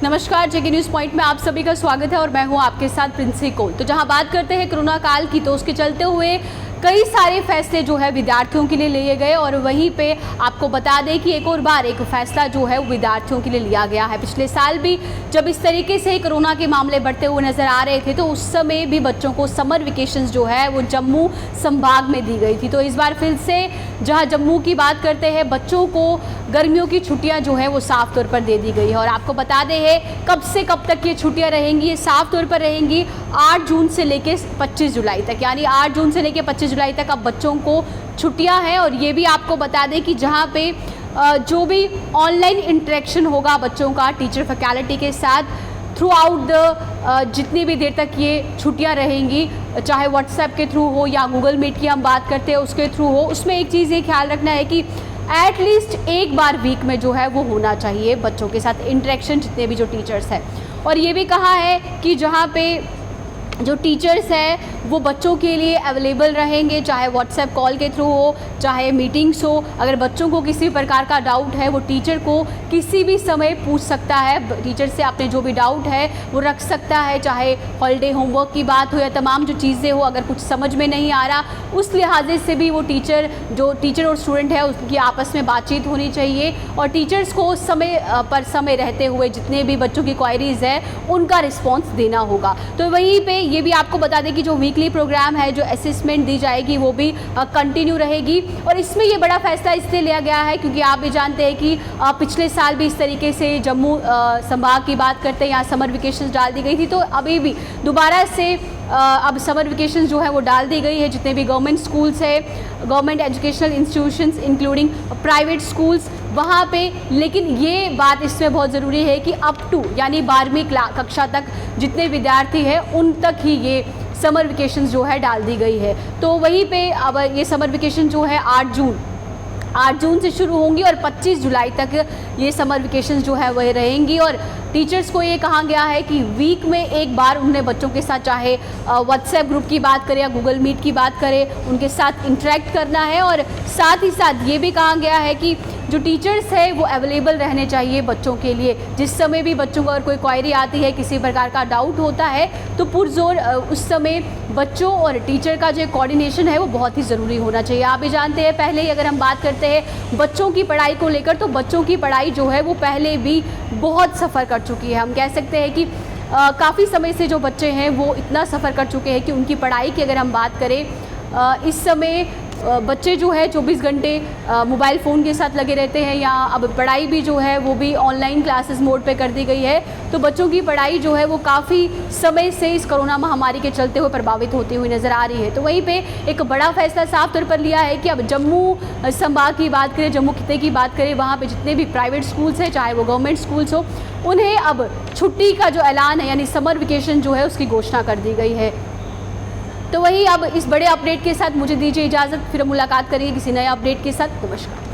नमस्कार, जेके news point में आप सभी का स्वागत है और मैं हूं आपके साथ प्रिंसी कोल। तो जहां बात करते हैं कोरोना काल की, तो उसके चलते हुए कई सारे फैसले जो है विद्यार्थियों के लिए लिए गए और वहीं पे आपको बता दें कि एक और बार एक फैसला जो है वो विद्यार्थियों के लिए लिया गया है। पिछले साल भी जब इस तरीके से कोरोना के मामले बढ़ते हुए नजर आ रहे थे, तो उस समय भी बच्चों को समर वेकेशंस जो है वो जम्मू संभाग में दी गई थी। तो इस बार फिर से जहां जम्मू की बात करते हैं, बच्चों को गर्मियों की छुट्टियां जो है वो साफ तौर पर दे दी गई है। और आपको बता दें है कब से कब तक ये छुट्टियां रहेंगी, ये साफ तौर पर रहेंगी 8 जून से लेकर 25 जुलाई तक, यानी 8 जून से लेकर 25 जुलाई तक अब बच्चों को छुट्टियां हैं। और ये भी आपको बता दें कि जहां पे जो भी ऑनलाइन इंटरेक्शन होगा बच्चों का टीचर फैकल्टी के साथ थ्रू आउट द जितनी भी देर तक ये छुट्टियां रहेंगी, चाहे व्हाट्सएप के थ्रू हो या गूगल मीट की हम बात करते हैं उसके थ्रू हो, उसमें एक चीज़ ये ख्याल रखना है कि एटलीस्ट एक बार वीक में जो है वो होना चाहिए बच्चों के साथ इंटरेक्शन, जितने भी जो टीचर्स हैं। और ये भी कहा है कि जहाँ पे जो टीचर्स हैं वो बच्चों के लिए अवेलेबल रहेंगे, चाहे व्हाट्सएप कॉल के थ्रू हो, चाहे मीटिंग्स हो। अगर बच्चों को किसी प्रकार का डाउट है, वो टीचर को किसी भी समय पूछ सकता है, टीचर से अपने जो भी डाउट है वो रख सकता है, चाहे हॉलीडे होमवर्क की बात हो या तमाम जो चीज़ें हो। अगर कुछ समझ में नहीं आ रहा, उस लिहाजे से भी वो टीचर और स्टूडेंट है उसकी आपस में बातचीत होनी चाहिए और टीचर्स को समय पर समय रहते हुए जितने भी बच्चों की क्वायरीज़ है उनका रिस्पॉन्स देना होगा। तो वहीं पर ये भी आपको बता दें कि जो वीकली प्रोग्राम है, जो असेसमेंट दी जाएगी, वो भी कंटिन्यू रहेगी। और इसमें ये बड़ा फैसला इसलिए लिया गया है क्योंकि आप भी जानते हैं कि पिछले साल भी इस तरीके से जम्मू संभाग की बात करते हैं, यहाँ समर वेकेशन डाल दी गई थी। तो अभी भी दोबारा से अब समर वेकेशन जो है वो डाल दी गई है। जितने भी गवर्नमेंट स्कूल्स है, government educational institutions including private schools, वहाँ पे। लेकिन ये बात इसमें बहुत ज़रूरी है कि अप टू यानी 12वीं कक्षा तक जितने विद्यार्थी हैं उन तक ही ये समर वेकेशन जो है डाल दी गई है। तो वहीं पे अब ये समर वेकेशन जो है 8 जून से शुरू होंगी और 25 जुलाई तक ये समर वेकेशन जो है वह रहेंगी। और टीचर्स को ये कहा गया है कि वीक में एक बार उन्हें बच्चों के साथ, चाहे व्हाट्सएप ग्रुप की बात करें या गूगल मीट की बात करें, उनके साथ इंटरेक्ट करना है। और साथ ही साथ ये भी कहा गया है कि जो टीचर्स है वो अवेलेबल रहने चाहिए बच्चों के लिए। जिस समय भी बच्चों को अगर कोई क्वायरी आती है, किसी प्रकार का डाउट होता है, तो पुरजोर उस समय बच्चों और टीचर का जो कोऑर्डिनेशन है वो बहुत ही ज़रूरी होना चाहिए। आप भी जानते हैं, पहले ही अगर हम बात करते हैं बच्चों की पढ़ाई को लेकर, तो बच्चों की पढ़ाई जो है वो पहले भी बहुत सफ़र कर चुकी है। हम कह सकते हैं कि काफ़ी समय से जो बच्चे हैं वो इतना सफ़र कर चुके हैं कि उनकी पढ़ाई की अगर हम बात करें, इस समय बच्चे जो है 24 घंटे मोबाइल फ़ोन के साथ लगे रहते हैं, या अब पढ़ाई भी जो है वो भी ऑनलाइन क्लासेस मोड पे कर दी गई है। तो बच्चों की पढ़ाई जो है वो काफ़ी समय से इस कोरोना महामारी के चलते हुए प्रभावित होती हुई नज़र आ रही है। तो वहीं पे एक बड़ा फैसला साफ तौर पर लिया है कि अब जम्मू संभाग की बात करें, जम्मू खिते की बात करें, वहाँ पर जितने भी प्राइवेट स्कूल्स हैं, चाहे वो गवर्नमेंट स्कूल्स हो, उन्हें अब छुट्टी का जो ऐलान है यानी समर वेकेशन जो है उसकी घोषणा कर दी गई है। तो वही अब इस बड़े अपडेट के साथ मुझे दीजिए इजाज़त, फिर मुलाकात करेंगे किसी नए अपडेट के साथ। नमस्कार।